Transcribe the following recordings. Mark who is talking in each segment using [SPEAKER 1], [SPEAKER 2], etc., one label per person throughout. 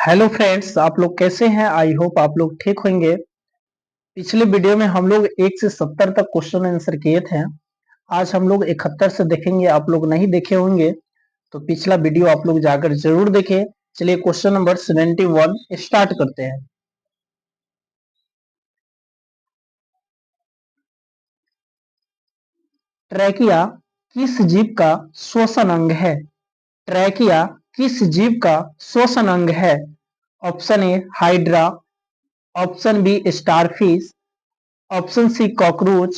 [SPEAKER 1] Hello friends, आप लोग कैसे हैं? आई होप आप लोग ठीक होंगे। पिछले वीडियो में हम लोग 1 से 70 तक क्वेश्चन आंसर किए थे। आज हम लोग 71 से देखेंगे। आप लोग नहीं देखे होंगे तो पिछला वीडियो आप लोग जाकर जरूर देखें। चलिए क्वेश्चन नंबर 71 स्टार्ट करते हैं। ट्रैकिया किस जीव का श्वसन अंग है? ट्रैकिया किस जीव का श्वसन अंग है? Option A hydra, option B starfish, option C cockroach,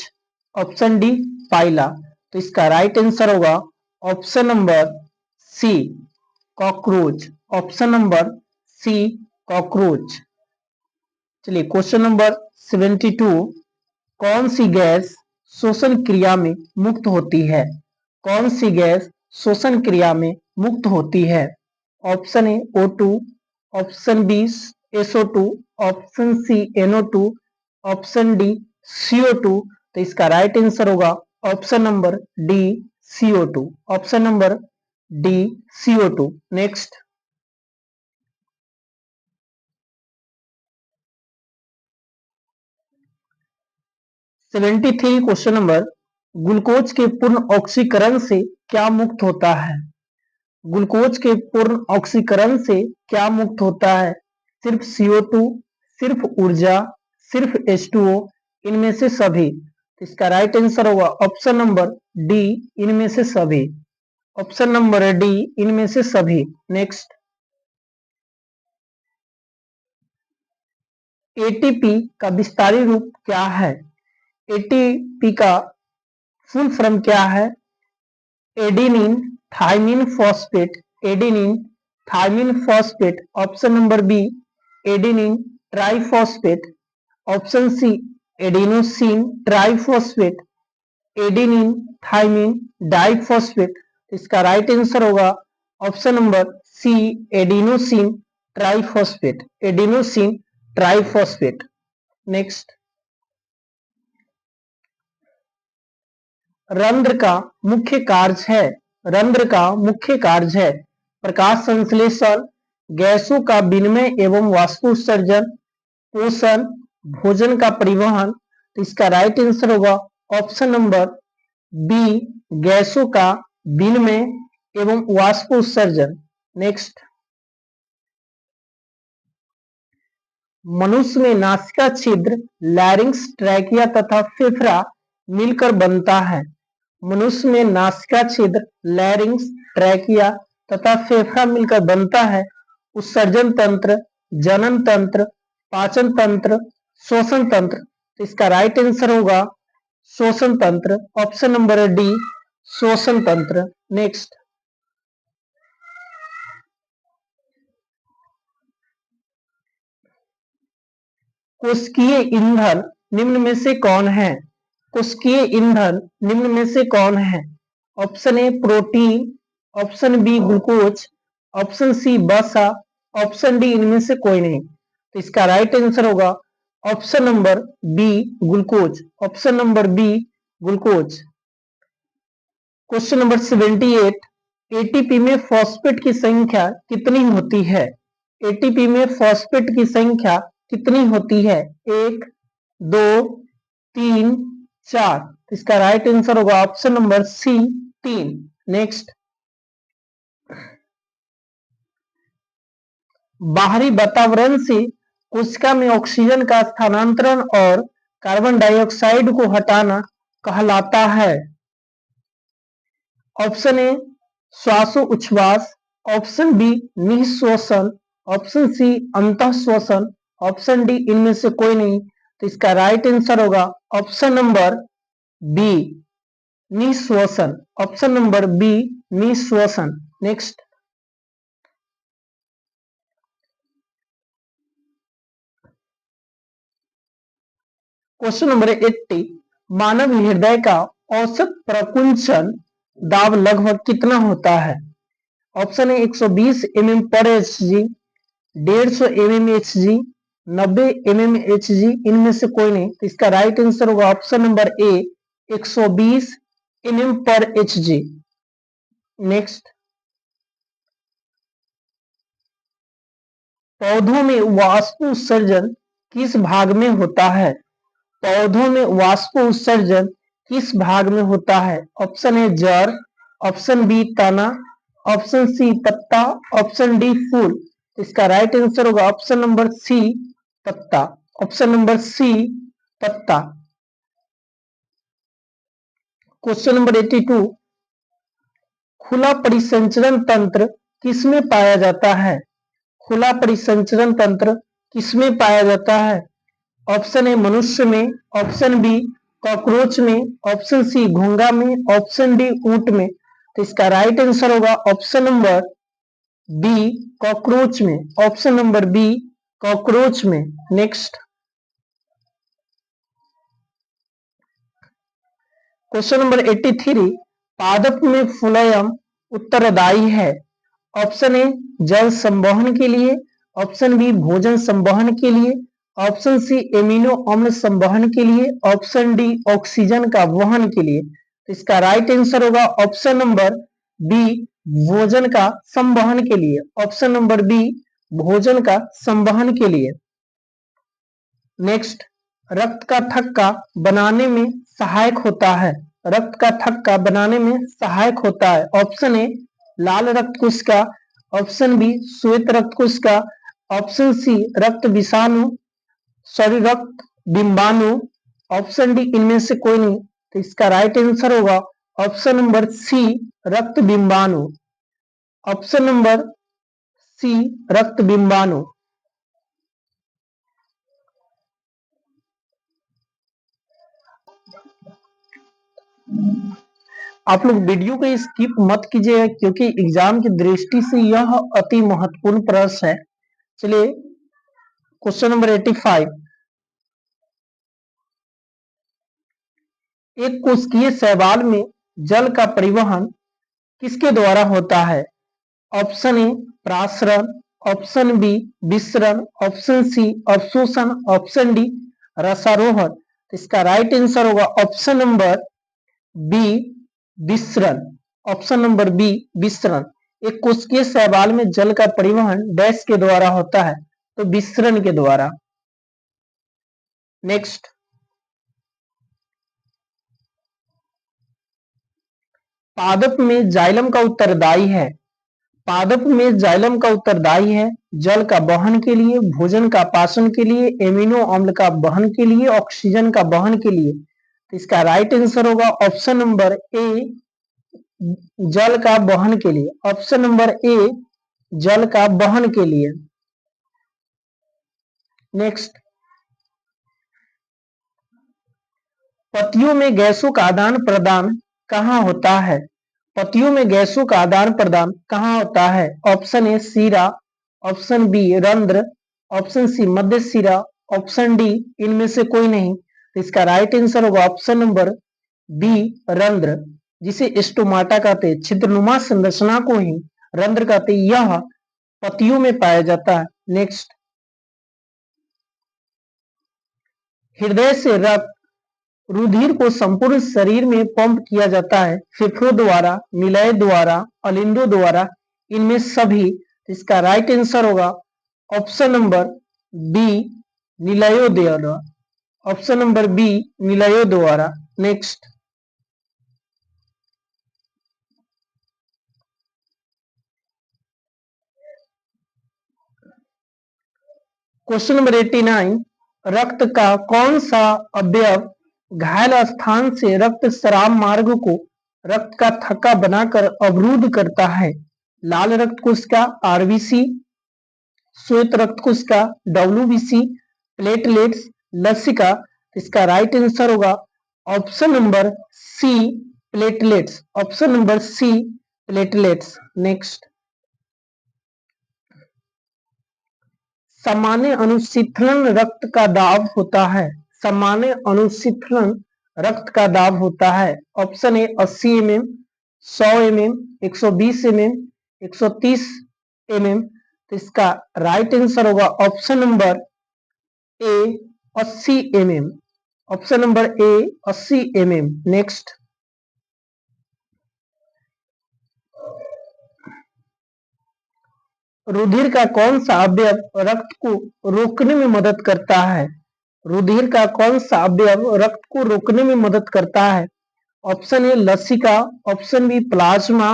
[SPEAKER 1] option D pila. तो इसका राइट आंसर होगा option number C cockroach. Option number C cockroach. चलिए क्वेश्चन नंबर 72। कौन सी गैस श्वसन क्रिया में मुक्त होती है? कौन सी गैस श्वसन क्रिया में मुक्त होती है? Option A O2, option B SO2, option C NO2, option D CO2। तो इसका राइट आंसर होगा option number D CO2। Option number D CO2। Next 73 question number. Glucose के पूर्ण ऑक्सीकरण से क्या मुक्त होता है? ग्लूकोज के पूर्ण ऑक्सीकरण से क्या मुक्त होता है? सिर्फ CO2, सिर्फ ऊर्जा, सिर्फ H2O, इनमें से सभी। तो इसका राइट आंसर होगा ऑप्शन नंबर डी, इनमें से सभी। ऑप्शन नंबर डी, इनमें से सभी। नेक्स्ट एटीपी का विस्तारी रूप क्या है? एटीपी का फुल फॉर्म क्या है? Adenine thymine phosphate, adenine thymine phosphate. Option number B adenine triphosphate, option C adenosine triphosphate, adenine thymine diphosphate. इसका राइट आंसर होगा option number C adenosine triphosphate, adenosine triphosphate. Next रंध्र का मुख्य कार्य है। रंध्र का मुख्य कार्य है प्रकाश संश्लेषण, गैसों का विनिमय एवं वाष्पोत्सर्जन, पोषण, भोजन का परिवहन। तो इसका राइट आंसर होगा ऑप्शन नंबर बी गैसों का विनिमय एवं वाष्पोत्सर्जन। नेक्स्ट मनुष्य में नासिका छिद्र लैरिंक्स, ट्रैकिया तथा फेफड़ा मिलकर बनता है। मनुष्य में नासिका छिद्र लैरिंक्स, ट्रैकिया तथा फेफड़ा मिलकर बनता है। उत्सर्जन तंत्र, जनन तंत्र, पाचन तंत्र, श्वसन तंत्र। तो इसका राइट आंसर होगा श्वसन तंत्र। ऑप्शन नंबर डी श्वसन तंत्र। नेक्स्ट कोशिकीय ईंधन निम्न में से कौन है? कोशिकीय ईंधन निम्न में से कौन है? Option A protein, option B glucose, option C वसा, ऑप्शन डी इनमें से कोई नहीं। तो इसका राइट आंसर होगा option number B glucose. Option number B glucose. Question number 78। ATP में फॉस्फेट की संख्या कितनी होती है? एटीपी में फॉस्फेट की संख्या कितनी होती है? 1, 2, 3, 4। इसका राइट आंसर होगा ऑप्शन नंबर सी 3। नेक्स्ट बाहरी वातावरण से कोशिका में ऑक्सीजन का स्थानांतरण और कार्बन डाइऑक्साइड को हटाना कहलाता है। ऑप्शन ए श्वासोच्छ्वास, ऑप्शन बी निःश्वसन, ऑप्शन सी अंतःश्वसन, ऑप्शन डी इनमें से कोई नहीं। तो इसका राइट आंसर होगा ऑप्शन नंबर बी निःश्वसन। ऑप्शन नंबर बी निःश्वसन। Next question number 80। मानव हृदय का औसत प्रकुंचन दाब लगभग कितना होता है? ऑप्शन ए 120 mm पर HG, 150 mm HG, 90 mm HG, इनमें से कोई नहीं। तो इसका राइट आंसर होगा ऑप्शन नंबर ए 120 mm पर HG। नेक्स्ट पौधों में वाष्प उत्सर्जन किस भाग में होता है? पौधों में वाष्प उत्सर्जन किस भाग में होता है? ऑप्शन ए जड़, ऑप्शन बी तना, ऑप्शन सी पत्ता, ऑप्शन डी फूल। इसका राइट आंसर होगा ऑप्शन नंबर सी पत्ता। ऑप्शन नंबर सी पत्ता। क्वेश्चन नंबर 82, खुला परिसंचरण तंत्र किसमें पाया जाता है? खुला परिसंचरण तंत्र किसमें पाया जाता है? ऑप्शन ए मनुष्य में, ऑप्शन बी कॉकरोच में, ऑप्शन सी घोंघा में, ऑप्शन डी ऊंट में। तो इसका राइट आंसर होगा ऑप्शन नंबर बी कॉकरोच में। ऑप्शन नंबर बी कॉकरोच में। नेक्स्ट क्वेश्चन नंबर 83, पादप में फ्लोएम उत्तरदायी है? ऑप्शन ए जल संवहन के लिए, ऑप्शन बी भोजन संवहन के लिए, ऑप्शन सी एमिनो अम्ल संवहन के लिए, ऑप्शन डी ऑक्सीजन का वहन के लिए। तो इसका राइट आंसर होगा ऑप्शन नंबर बी भोजन का संवहन के लिए। ऑप्शन नंबर बी भोजन का संवहन के लिए। नेक्स्ट, रक्त का थक्का बनाने में सहायक होता है? रक्त का थक्का बनाने में सहायक होता है। ऑप्शन ए लाल रक्त कोशिका, ऑप्शन बी श्वेत रक्त कोशिका, ऑप्शन सी रक्त विषाणु सॉरी रक्त बिंबाणु, ऑप्शन डी इनमें से कोई नहीं। तो इसका राइट आंसर होगा ऑप्शन नंबर सी रक्त बिंबाणु। ऑप्शन नंबर सी रक्त बिंबाणु। आप लोग वीडियो को स्किप मत कीजिएगा क्योंकि एग्जाम की दृष्टि से यह अति महत्वपूर्ण प्रश्न है। चलिए क्वेश्चन नंबर 85, एक कोशिकीय शैवाल में जल का परिवहन किसके द्वारा होता है? ऑप्शन ए प्रासरण, ऑप्शन बी विसरण, ऑप्शन सी अवशोषण, ऑप्शन डी रसारोहण। इसका राइट आंसर होगा ऑप्शन नंबर बी विसरण। ऑप्शन नंबर बी विसरण। एक कोशिकीय शैवाल में जल का परिवहन डैश के द्वारा होता है, तो विसरण के द्वारा। नेक्स्ट, पादप में जाइलम का उत्तरदायी है? पादप में जाइलम का उत्तरदायी है जल का वहन के लिए, भोजन का पाचन के लिए, एमिनो अम्ल का वहन के लिए, ऑक्सीजन का वहन के लिए। तो इसका राइट आंसर होगा ऑप्शन नंबर ए जल का वहन के लिए। ऑप्शन नंबर ए जल का वहन के लिए। नेक्स्ट, पत्तियों में गैसों का आदान प्रदान कहाँ होता है? पत्तियों में गैसों का आदान प्रदान कहाँ होता है? ऑप्शन ए सीरा, ऑप्शन बी रंध्र, ऑप्शन सी मध्य सिरा, ऑप्शन डी इनमें से कोई नहीं। तो इसका राइट आंसर होगा ऑप्शन नंबर बी रंध्र, जिसे स्टोमाटा कहते हैं। छिद्रनुमा संरचना को ही रंध्र कहते हैं। यह पत्तियों में पाया जाता है। नेक्स्ट, हृदय से रक्त रुधिर को संपूर्ण शरीर में पंप किया जाता है फेफड़ों द्वारा, निलय द्वारा, अलिंदों द्वारा, इनमें सभी। इसका राइट आंसर होगा ऑप्शन नंबर बी निलयों द्वारा। ऑप्शन नंबर बी निलयों द्वारा। नेक्स्ट, क्वेश्चन नंबर 89, रक्त का कौन सा अवयव घायल स्थान से रक्त स्राव मार्ग को रक्त का थक्का बनाकर अवरुद्ध करता है? लाल रक्त कोशिका आरबीसी, श्वेत रक्त कोशिका डब्ल्यूबीसी, प्लेटलेट्स, लसिका। इसका राइट आंसर होगा option number C platelets. Option number C platelets. Next, सामान्य अनुशीतलन रक्त का दाब होता है? सामान्य अनुशीतलन रक्त का दाब होता है। ऑप्शन ए 80 mm, 100 mm, 120 mm, 130 mm। तो इसका राइट आंसर होगा option number A 80 mm। Option number A 80 mm। Next, रुधिर का कौन सा अवयव रक्त को रोकने में मदद करता है? रुधिर का कौन सा अवयव रक्त को रोकने में मदद करता है? ऑप्शन ए लसिका, option B plasma,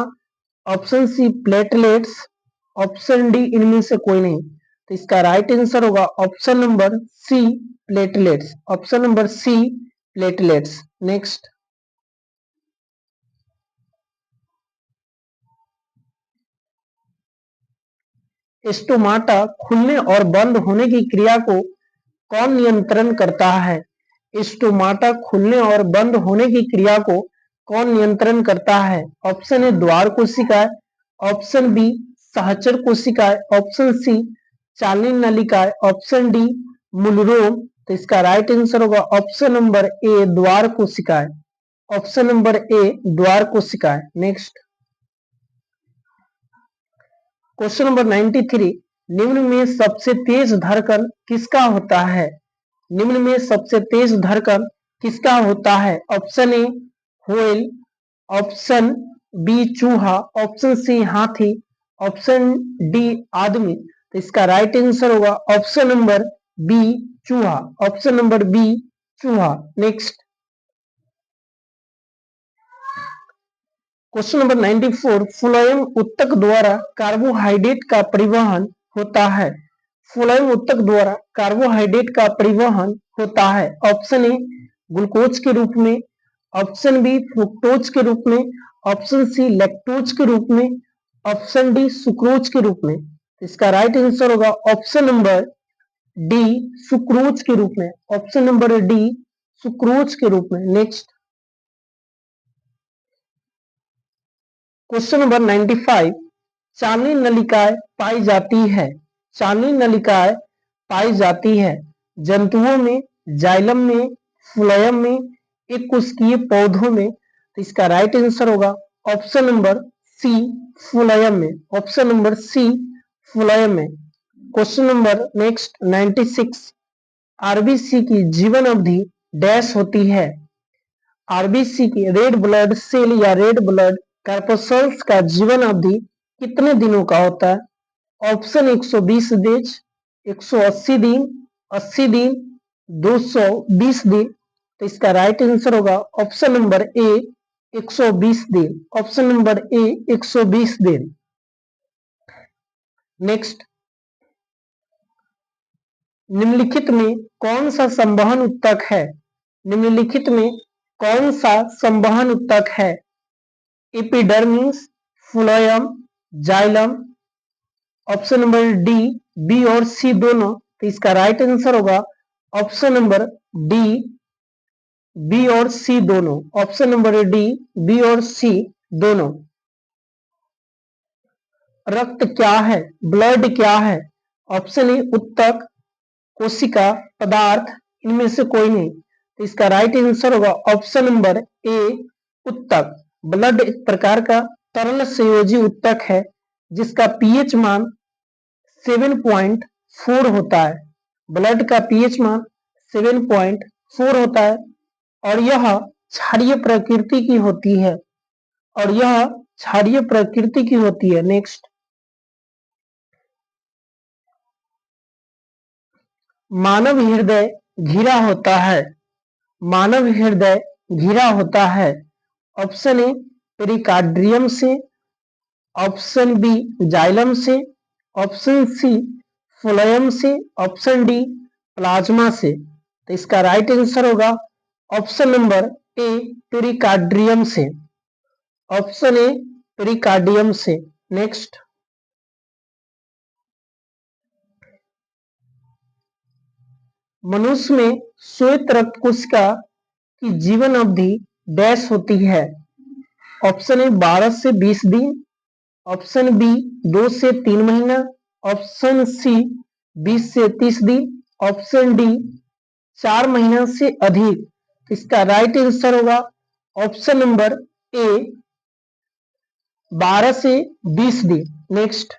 [SPEAKER 1] option C platelets, option D इनमें से कोई नहीं। तो इसका राइट आंसर होगा option number C platelets. Option number C platelets. Next, stomata खुलने और बंद होने की क्रिया को कौन नियंत्रण करता है? स्टोमाटा खुलने और बंद होने की क्रिया को कौन नियंत्रण करता है? ऑप्शन ए द्वार कोशिकाएं, ऑप्शन बी सहचर कोशिकाएं, ऑप्शन सी चालनी नलिकाएं, ऑप्शन डी मूलरोम। तो इसका राइट आंसर होगा ऑप्शन नंबर ए द्वार कोशिकाएं। ऑप्शन नंबर ए द्वार कोशिकाएं। नेक्स्ट, क्वेश्चन नंबर 93, निम्न में सबसे तेज धड़कन किसका होता है? निम्न में सबसे तेज धड़कन किसका होता है? Option A whale, option B चूहा, ऑप्शन सी हाथी, ऑप्शन डी आदमी। तो इसका राइट आंसर होगा ऑप्शन नंबर बी चूहा। ऑप्शन नंबर बी चूहा। नेक्स्ट, क्वेश्चन नंबर 94, फ्लोएम उत्तक द्वारा कार्बोहाइड्रेट का परिवहन होता है। फ्लोएम उत्तक द्वारा कार्बोहाइड्रेट का परिवहन होता है। ऑप्शन ए ग्लूकोज के रूप में, ऑप्शन बी फ्रुक्टोज के रूप में, ऑप्शन सी लैक्टोज के रूप में, ऑप्शन डी सुक्रोज के रूप में। इसका राइट आंसर होगा ऑप्शन नंबर डी सुक्रोज के रूप में। ऑप्शन नंबर डी सुक्रोज के रूप में। नेक्स्ट, क्वेश्चन नंबर 95, चालनी नलिकाएं पाई जाती है। चालनी नलिकाएं पाई जाती है जंतुओं में, जाइलम में, फ्लोएम में, एक कोशिकीय पौधों में। तो इसका राइट आंसर होगा ऑप्शन नंबर सी फ्लोएम में। ऑप्शन नंबर सी फ्लोएम में। क्वेश्चन नंबर नेक्स्ट 96, आरबीसी की जीवन अवधि डैश होती है। आरबीसी की रेड ब्लड सेल या रेड ब्लड कार्पसल्स का जीवन अवधि कितने दिनों का होता है? ऑप्शन 120 दिन, 180 दिन, 80 दिन, 220 दिन। तो इसका राइट आंसर होगा ऑप्शन नंबर ए 120 दिन। ऑप्शन नंबर ए 120 दिन। नेक्स्ट, निम्नलिखित में कौन सा संवहन उत्तक है? निम्नलिखित में कौन सा संवहन उत्तक है? Epidermis, phloem, xylem. Option number D B और सी दोनों। तो इसका राइट आंसर होगा ऑप्शन नंबर डी बी और सी दोनों। ऑप्शन नंबर डी बी और सी दोनों। रक्त क्या है? ब्लड क्या है? ऑप्शन ए उत्तक, कोशिका, पदार्थ, इनमें से कोई नहीं। तो इसका राइट आंसर होगा ऑप्शन नंबर ए उत्तक। ब्लड एक प्रकार का तरल संयोजी उत्तक है जिसका पीएच मान 7.4 होता है। ब्लड का पीएच मान 7.4 होता है और यह क्षारीय प्रकृति की होती है। और यह क्षारीय प्रकृति की होती है। नेक्स्ट, मानव हृदय घिरा होता है। मानव हृदय घिरा होता है। ऑप्शन ए पेरिकार्डियम से, ऑप्शन बी जाइलम से, ऑप्शन सी फ्लोएम से, ऑप्शन डी प्लाज्मा से। तो इसका राइट आंसर होगा ऑप्शन नंबर ए पेरिकार्डियम से। ऑप्शन ए पेरिकार्डियम से। नेक्स्ट, मनुष्य में श्वेत रक्त कोशिका की जीवन अवधि डैश होती है। ऑप्शन ए 12 से 20 दिन, ऑप्शन बी 2 से 3 महीना, ऑप्शन सी 20 से 30 दिन, ऑप्शन डी 4 महीना से अधिक। इसका राइट आंसर होगा ऑप्शन नंबर ए 12 से 20 दिन। नेक्स्ट,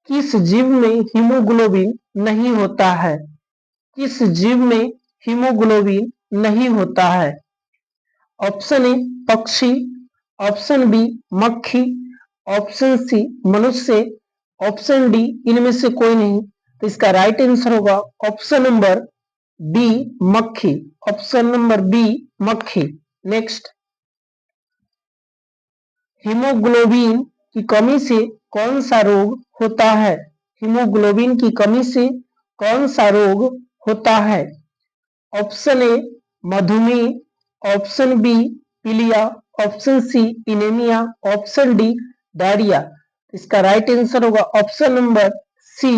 [SPEAKER 1] किस जीव में हीमोग्लोबिन नहीं होता है? किस जीव में हीमोग्लोबिन नहीं होता है? ऑप्शन ए पक्षी, ऑप्शन बी मक्खी, ऑप्शन सी मनुष्य, ऑप्शन डी इनमें से कोई नहीं। तो इसका राइट आंसर होगा ऑप्शन नंबर बी मक्खी, ऑप्शन नंबर बी मक्खी। नेक्स्ट, हीमोग्लोबिन की कमी से कौन सा रोग होता है? हीमोग्लोबिन की कमी से कौन सा रोग होता है? ऑप्शन ए मधुमेह, ऑप्शन बी पीलिया, option C anaemia, option D diarrhoea. इसका राइट आंसर होगा option number C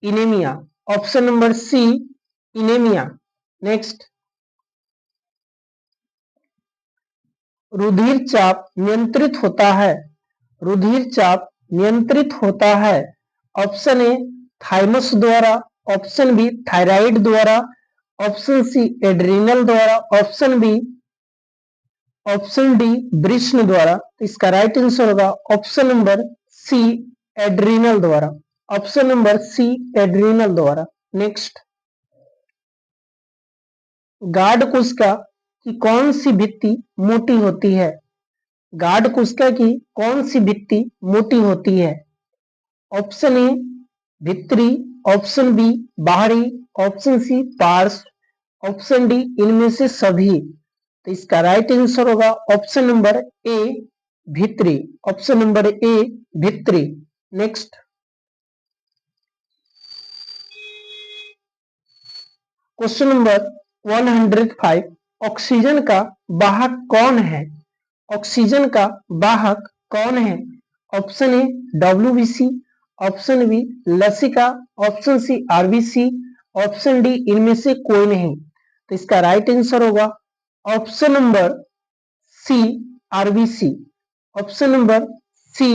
[SPEAKER 1] anaemia, option number C anaemia. Next, रुधिर चाप नियंत्रित होता है, रुधिर चाप नियंत्रित होता है। ऑप्शन ए थाइमस द्वारा, ऑप्शन बी थायराइड द्वारा, ऑप्शन सी एड्रिनल द्वारा, ऑप्शन डी वृषण द्वारा। इसका राइट आंसर होगा ऑप्शन नंबर सी एड्रिनल द्वारा, ऑप्शन नंबर सी एड्रिनल द्वारा। नेक्स्ट, गार्ड कोशिका की कौन सी भित्ति मोटी होती है? गार्ड कोशिका की कौन सी भित्ति मोटी होती है? ऑप्शन ए भित्री, ऑप्शन बी बाहरी, ऑप्शन सी पार्श्व, ऑप्शन डी इनमें से सभी। तो इसका राइट आंसर होगा ऑप्शन नंबर ए भित्री, ऑप्शन नंबर ए भित्री। नेक्स्ट, क्वेश्चन नंबर 105, ऑक्सीजन का वाहक कौन है? ऑक्सीजन का वाहक कौन है? Option A WBC, option B लसिका, option C RBC, option D इनमें से कोई नहीं। तो इसका राइट आंसर होगा option number C RBC, option number C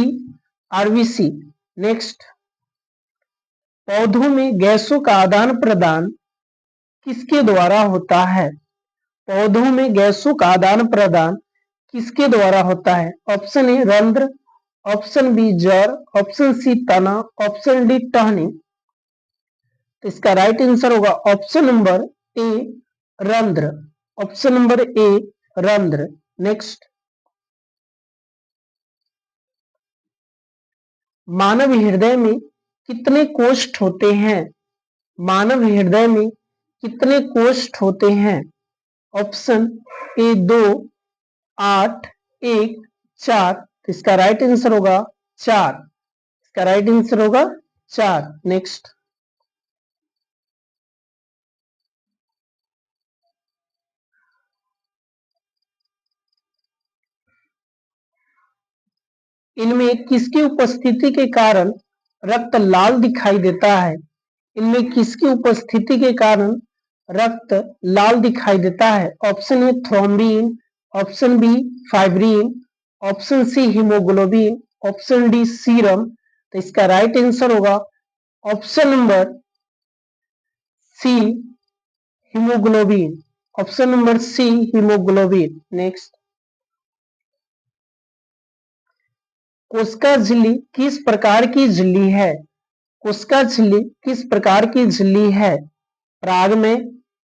[SPEAKER 1] RBC. Next, पौधों में गैसों का आदान प्रदान किसके द्वारा होता है? पौधों में गैसों का आदान प्रदान किसके द्वारा होता है? ऑप्शन ए रंध्र, ऑप्शन बी जड़, ऑप्शन सी तना, ऑप्शन डी टहनी। तो इसका राइट आंसर होगा ऑप्शन नंबर ए रंध्र, ऑप्शन नंबर ए रंध्र। नेक्स्ट, मानव हृदय में कितने कोष्ठ होते हैं? मानव हृदय में कितने कोष्ठ होते हैं? Option A 2, 8, 1, 4। इसका राइट आंसर होगा 4, इसका राइट आंसर होगा 4। नेक्स्ट, इनमें किसकी उपस्थिति के कारण रक्त लाल दिखाई देता है? इनमें किसकी उपस्थिति के कारण रक्त लाल दिखाई देता है? Option A thrombin, option B fibrin, option C haemoglobin, option D serum. तो इसका राइट आंसर होगा option number C haemoglobin, option number C haemoglobin. Next, कोशिका झिल्ली किस प्रकार की झिल्ली है? कोशिका झिल्ली किस प्रकार की झिल्ली है? पराग में,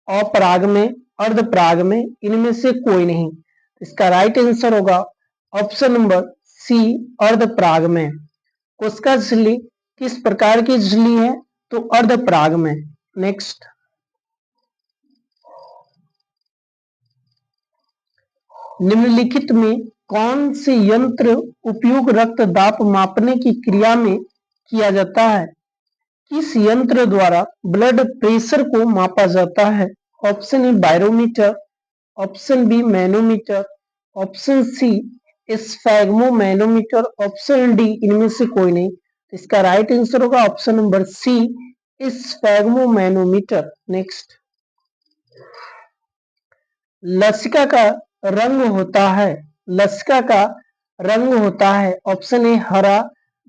[SPEAKER 1] अपराग में, अर्धपराग में, इनमें से कोई नहीं। इसका राइट आंसर होगा ऑप्शन नंबर सी अर्धपराग में। कोशिका झिल्ली किस प्रकार की झिल्ली है? तो अर्धपराग में। नेक्स्ट, निम्नलिखित में कौन से यंत्र उपयोग रक्त दाब मापने की क्रिया में किया जाता है? किस यंत्र द्वारा ब्लड प्रेशर को मापा जाता है? Option A barometer, option B manometer, option C sphygmomanometer, option D इनमें से कोई नहीं। इसका राइट आंसर होगा option number C sphygmomanometer. Next, लसिका का रंग होता है, लसिका का रंग होता है। ऑप्शन ए हरा,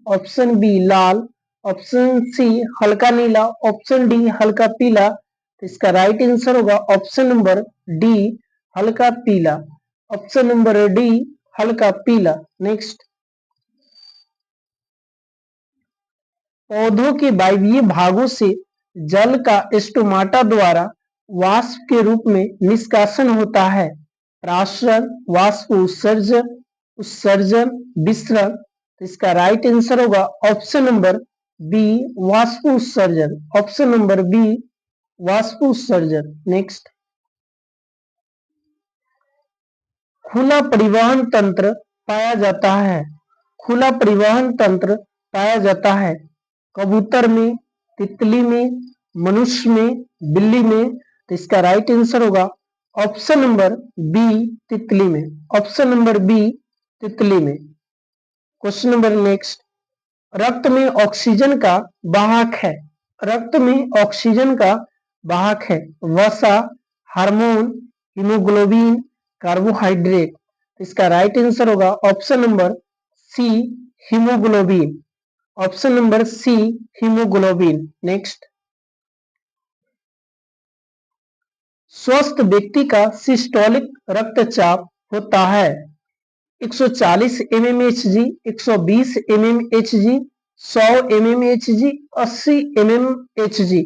[SPEAKER 1] ऑप्शन बी लाल, ऑप्शन सी हल्का नीला, ऑप्शन डी हल्का पीला। तो इसका राइट आंसर होगा ऑप्शन नंबर डी हल्का पीला, ऑप्शन नंबर डी हल्का पीला। नेक्स्ट, पौधों के वायवीय भागों से जल का स्टोमाटा द्वारा वाष्प के रूप में निष्कासन होता है। प्राशन, वाष्प उत्सर्जन, उत्सर्जन, विसरण। तो इसका राइट आंसर होगा ऑप्शन नंबर बी, वाष्प उत्सर्जन। ऑप्शन नंबर बी, वाष्प उत्सर्जन। नेक्स्ट, खुला परिवहन तंत्र पाया जाता है। खुला परिवहन तंत्र पाया जाता है कबूतर में, तितली में, मनुष्य में, बिल्ली में। तो इसका राइट आंसर होगा ऑप्शन नंबर बी, तितली में। ऑप्शन नंबर बी, तितली में। क्वेश्चन नंबर नेक्स्ट, रक्त में ऑक्सीजन का वाहक है। रक्त में ऑक्सीजन का वाहक है वसा, हार्मोन, हीमोग्लोबिन, कार्बोहाइड्रेट। इसका राइट आंसर होगा option number C, haemoglobin. Option number C, haemoglobin. Next, स्वस्थ व्यक्ति का सिस्टोलिक रक्तचाप होता है 140 mmHg, 120 mmHg, 100 mmHg, 80 mmHg।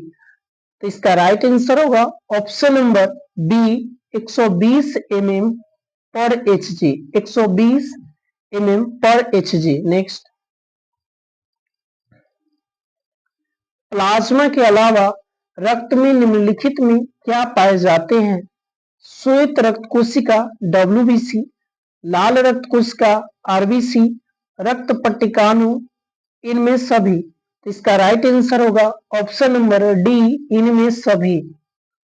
[SPEAKER 1] तो इसका राइट आंसर होगा ऑप्शन नंबर बी, 120 mm पर Hg। 120 mm पर Hg। नेक्स्ट, प्लाज्मा के अलावा रक्त में निम्नलिखित में क्या पाए जाते हैं? श्वेत रक्त कोशिका WBC, लाल रक्त कोशिका RBC, रक्त पट्टिकाणु, इनमें सभी। तो इसका राइट आंसर होगा ऑप्शन नंबर डी, इनमें सभी।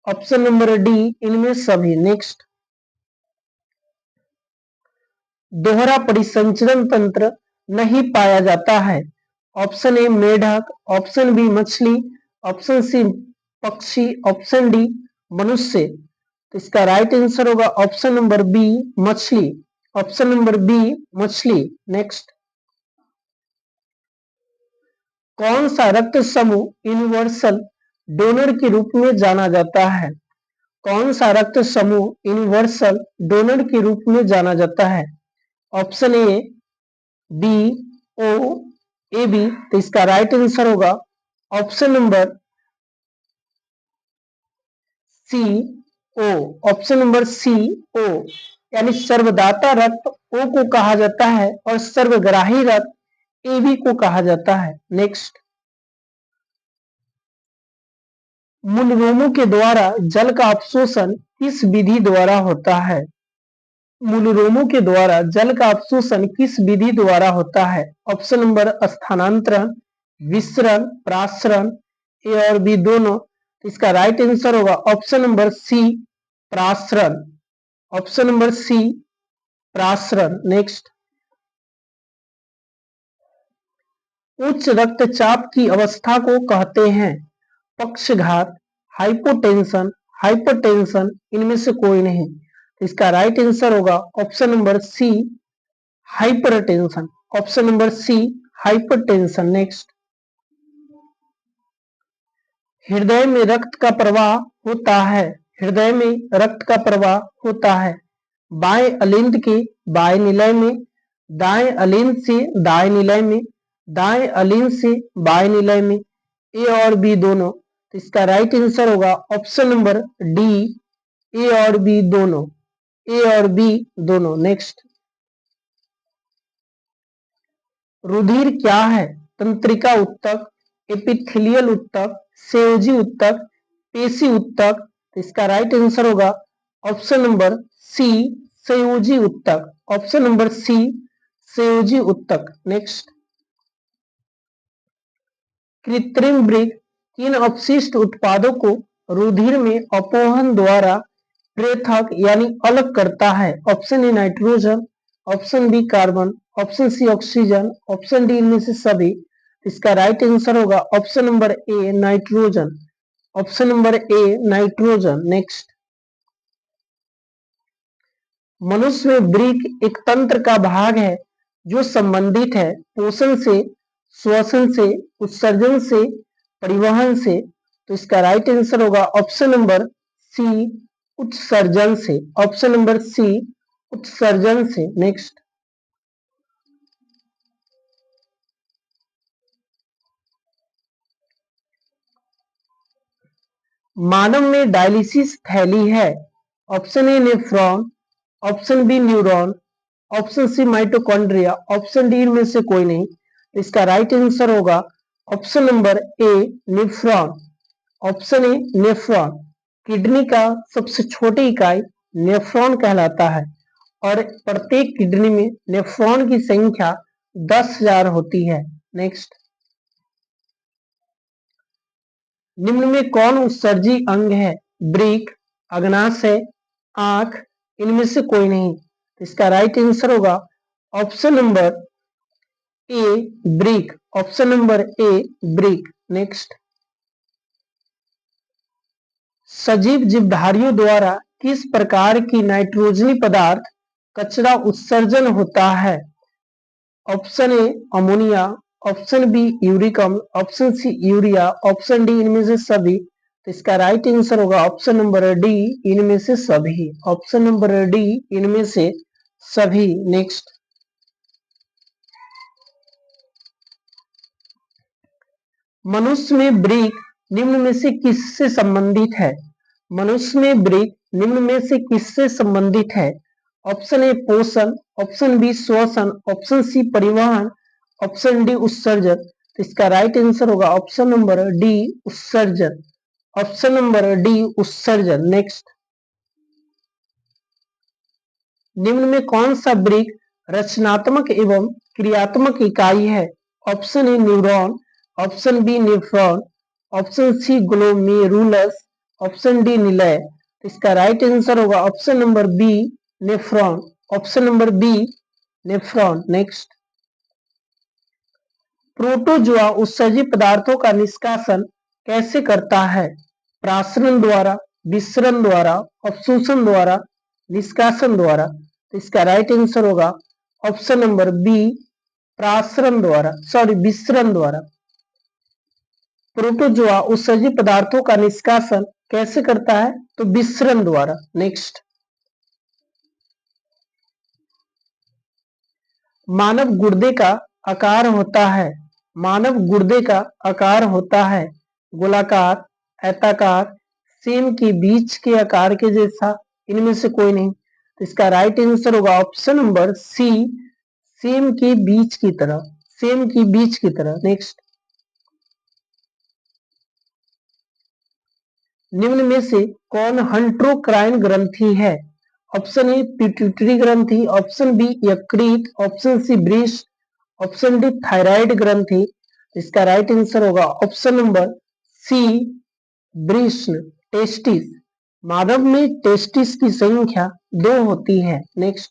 [SPEAKER 1] ऑप्शन नंबर डी, इनमें सभी। नेक्स्ट, दोहरा परिसंचरण तंत्र नहीं पाया जाता है। ऑप्शन ए मेढक, ऑप्शन बी मछली, ऑप्शन सी पक्षी, ऑप्शन डी मनुष्य। तो इसका राइट आंसर होगा ऑप्शन नंबर बी, मछली। ऑप्शन नंबर बी, मछली। नेक्स्ट, कौन सा रक्त समूह यूनिवर्सल डोनर के रूप में जाना जाता है? कौन सा रक्त समूह यूनिवर्सल डोनर के रूप में जाना जाता है? Option A, B, O, A, B. तो इसका राइट आंसर होगा option number C, O. Option number C, O. यानी सर्वदाता रक्त ओ को कहा जाता है और सर्वग्राही रक्त ए बी को कहा जाता है। नेक्स्ट, मूलरोमों के द्वारा जल का अवशोषण किस विधि द्वारा होता है? मूलरोमों के द्वारा जल का अवशोषण किस विधि द्वारा होता है? ऑप्शन नंबर स्थानांतरण, विसरण, प्रासरण, ए और बी दोनों। इसका राइट आंसर होगा ऑप्शन नंबर सी, प्रासरण। ऑप्शन नंबर सी, प्रासरण। नेक्स्ट, उच्च रक्तचाप की अवस्था को कहते हैं पक्षघात, हाइपोटेंशन, हाइपरटेंशन, इनमें से कोई नहीं। इसका राइट आंसर होगा option number C, hypertension. Option number C, hypertension. Next, हृदय में रक्त का प्रवाह होता है। हृदय में रक्त का प्रवाह होता है बाएं अलिंद के बाएं निलय में, दाएं अलिंद से दाएं निलय में, दाएं अलिंद से बाएं निलय में, ए और बी दोनों। तो इसका राइट आंसर होगा ऑप्शन नंबर डी, ए और बी दोनों। ए और बी दोनों। नेक्स्ट, रुधिर क्या है? तंत्रिका उत्तक, एपिथेलियल उत्तक, संयोजी उत्तक, पेशी उत्तक। तो इसका राइट आंसर होगा ऑप्शन नंबर सी, संयोजी उत्तक। ऑप्शन नंबर सी, संयोजी उत्तक। नेक्स्ट, कृत्रिम वृक्क किन अपशिष्ट उत्पादों को रुधिर में अपोहन द्वारा पृथक यानी अलग करता है? Option A nitrogen, option B carbon, option C oxygen, option D इनमें से सभी। इसका राइट आंसर होगा option number A, nitrogen. Option number A, nitrogen. Next, मनुष्य में वृक्क एक तंत्र का भाग है जो संबंधित है पोषण से, श्वसन से, उत्सर्जन से, परिवहन से। तो इसका राइट आंसर होगा ऑप्शन नंबर सी, उत्सर्जन से। ऑप्शन नंबर सी, उत्सर्जन से। नेक्स्ट, मानव में डायलिसिस थैली है। Option A nephron, option B neuron, option C mitochondria, option D इनमें से कोई नहीं। इसका राइट आंसर होगा option number A nephron. Option A nephron. Kidney का सबसे छोटी इकाई नेफ्रॉन कहलाता है और प्रत्येक किडनी में नेफ्रॉन की संख्या 10,000 होती है। नेक्स्ट, निम्न में कौन उत्सर्जी अंग है? ब्रिक, अग्नाशय, आंख, इनमें से कोई नहीं। इसका राइट आंसर होगा ऑप्शन नंबर ए ब्रिक। ऑप्शन नंबर ए ब्रिक। नेक्स्ट, सजीव जीवधारियों द्वारा किस प्रकार की नाइट्रोजनी पदार्थ कचरा उत्सर्जन होता है? Option A ammonia, option B uric अम्ल, option C urea, option D इनमें से सभी। तो इसका राइट आंसर होगा ऑप्शन नंबर डी इनमें से सभी। ऑप्शन नंबर डी इनमें से सभी। नेक्स्ट, मनुष्य में ब्रिक निम्न में से किससे संबंधित है? मनुष्य में ब्रिक निम्न में से किससे संबंधित है? ऑप्शन ए पोषण, ऑप्शन बी श्वसन, ऑप्शन सी परिवहन, ऑप्शन डी उत्सर्जन। तो इसका राइट आंसर होगा ऑप्शन नंबर डी उत्सर्जन। ऑप्शन नंबर डी उत्सर्जन। नेक्स्ट, निम्न में कौन सा ब्रिक रचनात्मक एवं क्रियात्मक इकाई है? Option A neuron, option B nephron, option C glomerulus, option D निलय। इसका राइट आंसर होगा option number B nephron. Option number B nephron. Next, protozoa उत्सर्जी पदार्थों का निष्कासन कैसे करता है? प्रासरण द्वारा, विसरण द्वारा, अवशोषण द्वारा, निष्कासन द्वारा। तो इसका राइट आंसर होगा ऑप्शन नंबर बी प्रासरण द्वारा, सॉरी विसरण द्वारा। प्रोटोजोआ उत्सर्जी पदार्थों का निष्कासन कैसे करता है? तो विसरण द्वारा। नेक्स्ट, मानव गुर्दे का आकार होता है, मानव गुर्दे का आकार होता है गोलाकार, आयताकार, सेम के बीच के आकार के जैसा, इनमें से कोई नहीं। तो इसका राइट आंसर होगा ऑप्शन नंबर सी सेम के बीच की तरह, सेम की बीच की तरह। नेक्स्ट, निम्न में से कौन हंट्रोक्राइन ग्रंथि है? ऑप्शन ए पिट्यूटरी ग्रंथि, ऑप्शन बी यकृत, ऑप्शन सी वृष, ऑप्शन डी थायराइड ग्रंथि। इसका राइट आंसर होगा ऑप्शन नंबर सी वृष्ण, टेस्टिस। मानव में टेस्टिस की संख्या 2 होती है। नेक्स्ट,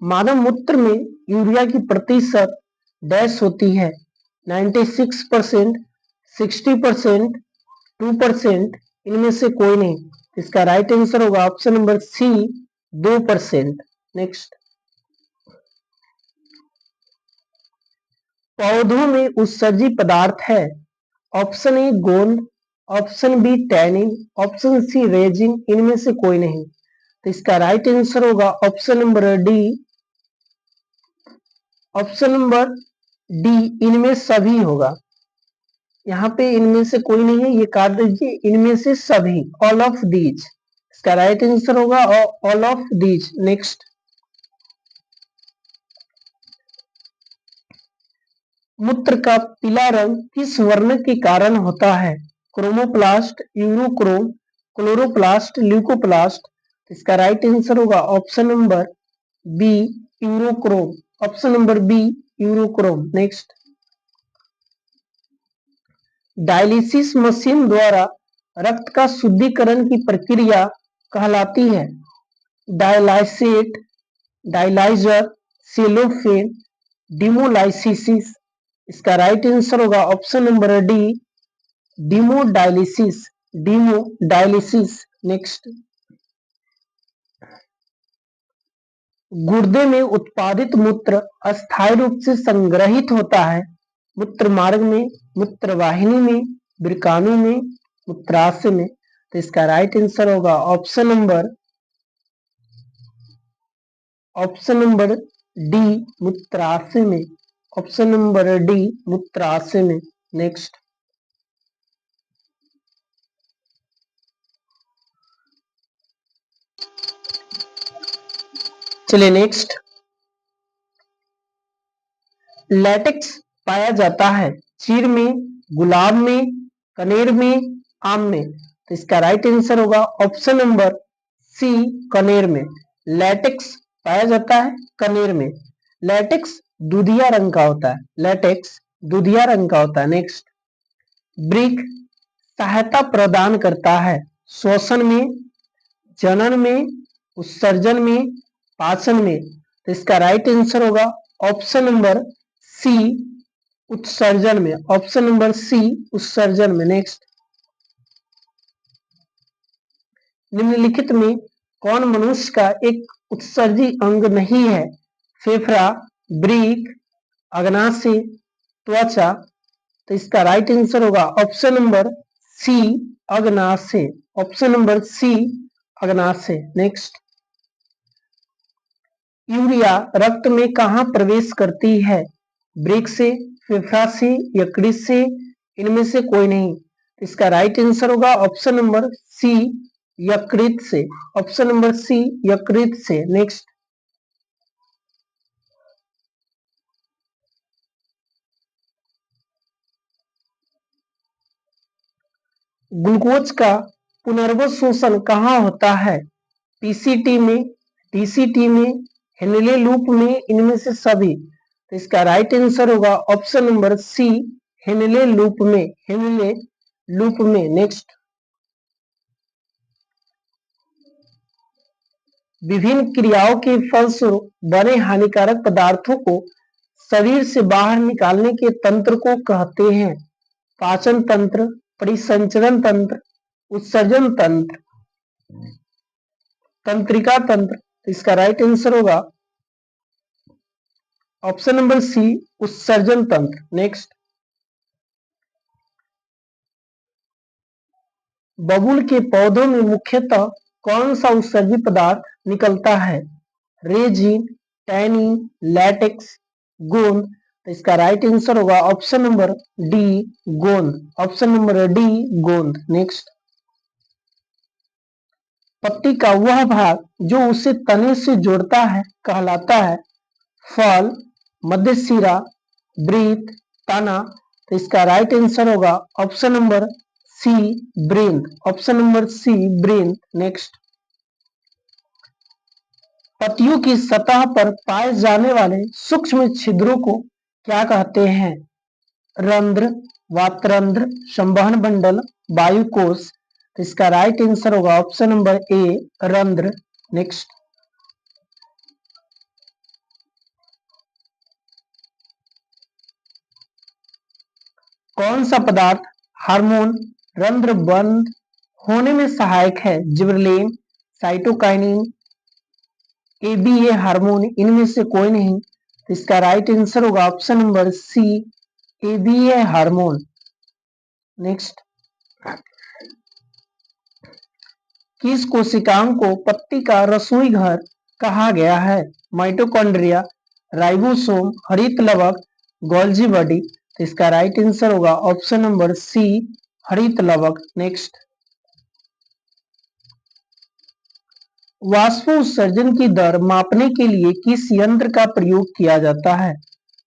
[SPEAKER 1] मानव मूत्र में यूरिया की प्रतिशत डैश होती है, 96%, 60%, 2%, इनमें से कोई नहीं। इसका राइट आंसर होगा ऑप्शन नंबर सी 2%। नेक्स्ट, पौधों में उत्सर्जी पदार्थ है, ऑप्शन ए गोंद, option B tannin, option C resin, इनमें से कोई नहीं। तो इसका राइट आंसर होगा option number D, option number D इनमें सभी होगा। यहाँ पे इनमें से कोई नहीं है, ये काट दीजिए, इनमें से सभी, ऑल ऑफ दीज। इसका राइट आंसर होगा ऑल ऑफ दीज। नेक्स्ट, मूत्र का पीला रंग किस वर्ण के कारण होता है? Chromoplast, urochrome, chloroplast, leucoplast. इसका राइट आंसर होगा option number B urochrome. Option number B urochrome. Next, dialysis machine द्वारा रक्त का शुद्धिकरण की प्रक्रिया कहलाती है? Dialysate, dialyser, cellophane, haemolysis. इसका राइट आंसर होगा option number D haemodialysis, haemodialysis. Next, गुर्दे में उत्पादित मूत्र अस्थायी रूप से संग्रहित होता है मूत्र मार्ग में, मूत्रवाहिनी में, वृकाणु में, मूत्राशय में। तो इसका राइट आंसर होगा ऑप्शन नंबर डी मूत्राशय में। ऑप्शन नंबर डी मूत्राशय में। नेक्स्ट, चलिए नेक्स्ट, लैटेक्स पाया जाता है? चीड़ में, गुलाब में, कनेर में, आम में। तो इसका राइट आंसर होगा ऑप्शन नंबर सी, कनेर में। लैटेक्स पाया जाता है कनेर में। लैटेक्स दूधिया रंग का होता है। लैटेक्स दूधिया रंग का होता है। नेक्स्ट, ब्रिक सहायता प्रदान करता है श्वसन में, जनन में, उत्सर्जन में, पाचन में। तो इसका राइट आंसर होगा ऑप्शन नंबर सी, उत्सर्जन में। ऑप्शन नंबर सी, उत्सर्जन में। नेक्स्ट, निम्नलिखित में कौन मनुष्य का एक उत्सर्जी अंग नहीं है? फेफड़ा, ब्रिक, अग्नाशय, त्वचा। तो इसका राइट आंसर होगा ऑप्शन नंबर सी, अग्नाशय। ऑप्शन नंबर सी, अग्नाशय। नेक्स्ट, यूरिया रक्त में कहां प्रवेश करती है? ब्रिक से, फेफड़ा से, यकृत से, इनमें से कोई नहीं। इसका राइट आंसर होगा ऑप्शन नंबर सी, यकृत से। ऑप्शन नंबर सी, यकृत से। नेक्स्ट, ग्लूकोज का पुनर्वशोषण कहाँ होता है? पीसीटी में, टीसीटी में, हेनले लूप में, इनमें से सभी। तो इसका राइट आंसर होगा option number C, Henle loop में। हेनले लूप में। नेक्स्ट, विभिन्न क्रियाओं के फलस्वरूप बने हानिकारक पदार्थों को शरीर से बाहर निकालने के तंत्र को कहते हैं? पाचन तंत्र, परिसंचरण तंत्र, उत्सर्जन तंत्र, तंत्रिका तंत्र। तो इसका राइट आंसर होगा ऑप्शन नंबर सी, उत्सर्जन तंत्र। नेक्स्ट, बबूल के पौधों में मुख्यतः कौन सा उत्सर्जी पदार्थ निकलता है? रेजिन, टैनिन, लैटेक्स, गोंद। तो इसका राइट आंसर होगा ऑप्शन नंबर डी, गोंद। ऑप्शन नंबर डी, गोंद। नेक्स्ट, पत्ती का वह भाग जो उसे तने से जोड़ता है कहलाता है? फल, मध्य सिरा, वृत्त, तना। तो इसका राइट आंसर होगा ऑप्शन नंबर सी, वृंत। ऑप्शन नंबर सी, वृंत। नेक्स्ट, पत्तियों की सतह पर पाए जाने वाले सूक्ष्म छिद्रों को क्या कहते हैं? रंध्र, वातरंध्र, संवहन मंडल, वायुकोश। तो इसका राइट आंसर होगा ऑप्शन नंबर ए, रंध्र। नेक्स्ट, कौन सा पदार्थ हार्मोन रंध्र बंद होने में सहायक है? जिबरेलिन, साइटोकाइनिन, एबीए हार्मोन, इनमें से कोई नहीं। तो इसका राइट आंसर होगा option number C, ABA hormone. Next, किस कोशिकाओं को पत्ती का रसोई घर कहा गया है? माइटोकॉन्ड्रिया, राइबोसोम, हरित लवक, गोल्जी बॉडी। तो इसका राइट आंसर होगा ऑप्शन नंबर सी, हरित लवक। नेक्स्ट, वाष्पोत्सर्जन की दर मापने के लिए किस यंत्र का प्रयोग किया जाता है?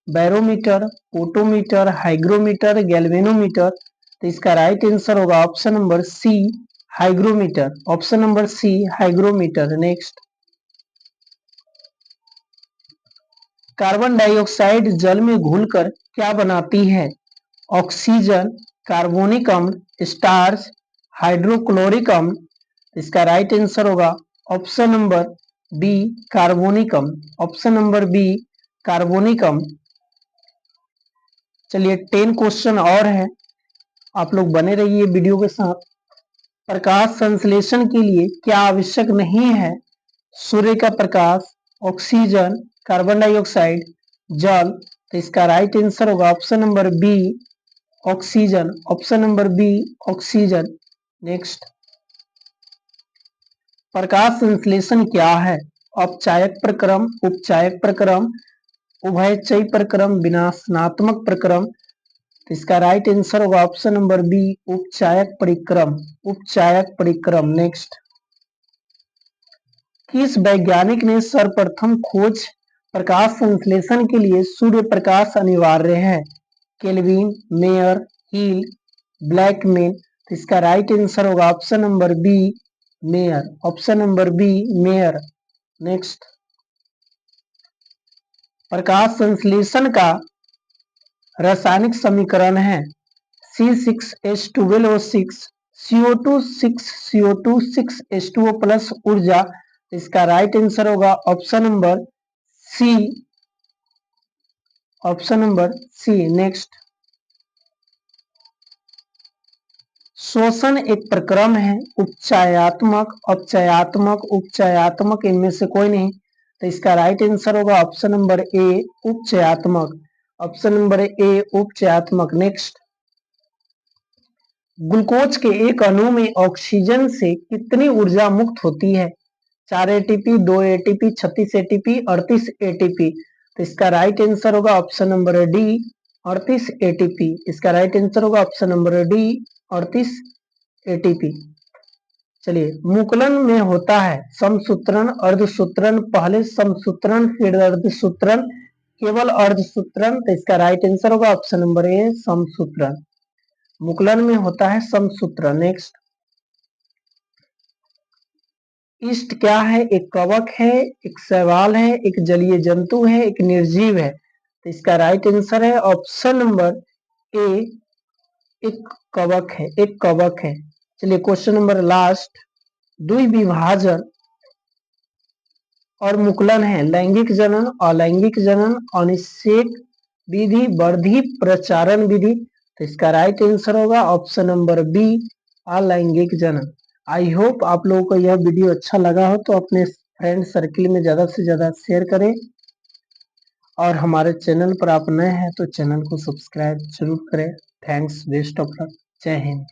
[SPEAKER 1] Barometer, potometer, hygrometer, galvanometer. तो इसका राइट आंसर होगा option number C, hygrometer. Option number C, hygrometer. Next, carbon dioxide जल में घुलकर क्या बनाती है? ऑक्सीजन, कार्बोनिक अम्ल, स्टार्च, हाइड्रोक्लोरिक अम्ल। इसका राइट आंसर होगा ऑप्शन नंबर बी, कार्बोनिक अम्ल। ऑप्शन नंबर बी, कार्बोनिक अम्ल। चलिए 10 क्वेश्चन और है, आप लोग बने रहिए वीडियो के साथ। प्रकाश संश्लेषण के लिए क्या आवश्यक नहीं है? सूर्य का प्रकाश, ऑक्सीजन, कार्बन डाइऑक्साइड, जल। तो इसका राइट आंसर होगा option number B, oxygen. Option number B, oxygen. Next, प्रकाश संश्लेषण क्या है? औपचायक प्रक्रम, उपचायक प्रक्रम, उभयचयी प्रक्रम, विनाशनात्मक प्रक्रम। तो इसका राइट आंसर होगा ऑप्शन नंबर बी, उपचायक परिक्रम। उपचायक परिक्रम। नेक्स्ट, किस वैज्ञानिक ने सर्वप्रथम खोज प्रकाश संश्लेषण के लिए सूर्य प्रकाश अनिवार्य है। Calvin, Mayer, Hill, Blackman. तो इसका राइट आंसर होगा option number B, Mayer. Option number B, Mayer. Next, प्रकाश संश्लेषण का रासायनिक समीकरण है C6H12O6 CO2 6 CO2 6 H2O plus ऊर्जा। इसका राइट आंसर होगा option number C, option number C. Next, श्वसन एक प्रक्रम है, उपचयात्मक, अपचयात्मक, उपचयात्मक, इनमें से कोई नहीं। तो इसका राइट आंसर होगा ऑप्शन नंबर ए, उपचयात्मक। ऑप्शन नंबर ए, उपचयात्मक। नेक्स्ट, ग्लूकोज के एक अणु में ऑक्सीजन से कितनी ऊर्जा मुक्त होती है? 4 एटीपी, 2 एटीपी, 36 एटीपी, 38 एटीपी। तो इसका राइट आंसर होगा ऑप्शन नंबर डी, 38 एटीपी। इसका राइट आंसर होगा ऑप्शन नंबर डी, 38 एटीपी। चलिए, मुकुलन में होता है समसूत्रण, अर्धसूत्रण, पहले समसूत्रण फिर अर्धसूत्रण, केवल अर्धसूत्रण। तो इसका राइट आंसर होगा ऑप्शन नंबर ए, समसूत्रण। मुकुलन में होता है समसूत्रण। नेक्स्ट, ईस्ट क्या है? एक कवक है, एक शैवाल है, एक जलीय जंतु है, एक निर्जीव है। तो इसका राइट आंसर है ऑप्शन नंबर ए, एक कवक है, एक कवक है। चलिए, क्वेश्चन नंबर लास्ट, द्विविभाजन और मुकुलन है लैंगिक जनन, अलैंगिक जनन, अनिषेक विधि, वर्धी प्रचारण विधि। तो इसका राइट आंसर होगा ऑप्शन नंबर बी, अलैंगिक जनन। आई होप आप लोगों को यह वीडियो अच्छा लगा हो तो अपने फ्रेंड सर्किल में ज़्यादा से ज़्यादा शेयर करें, और हमारे चैनल पर आप नए हैं तो चैनल को सब्सक्राइब जरूर करें। थैंक्स, बेस्ट ऑफ लक, जय हिंद।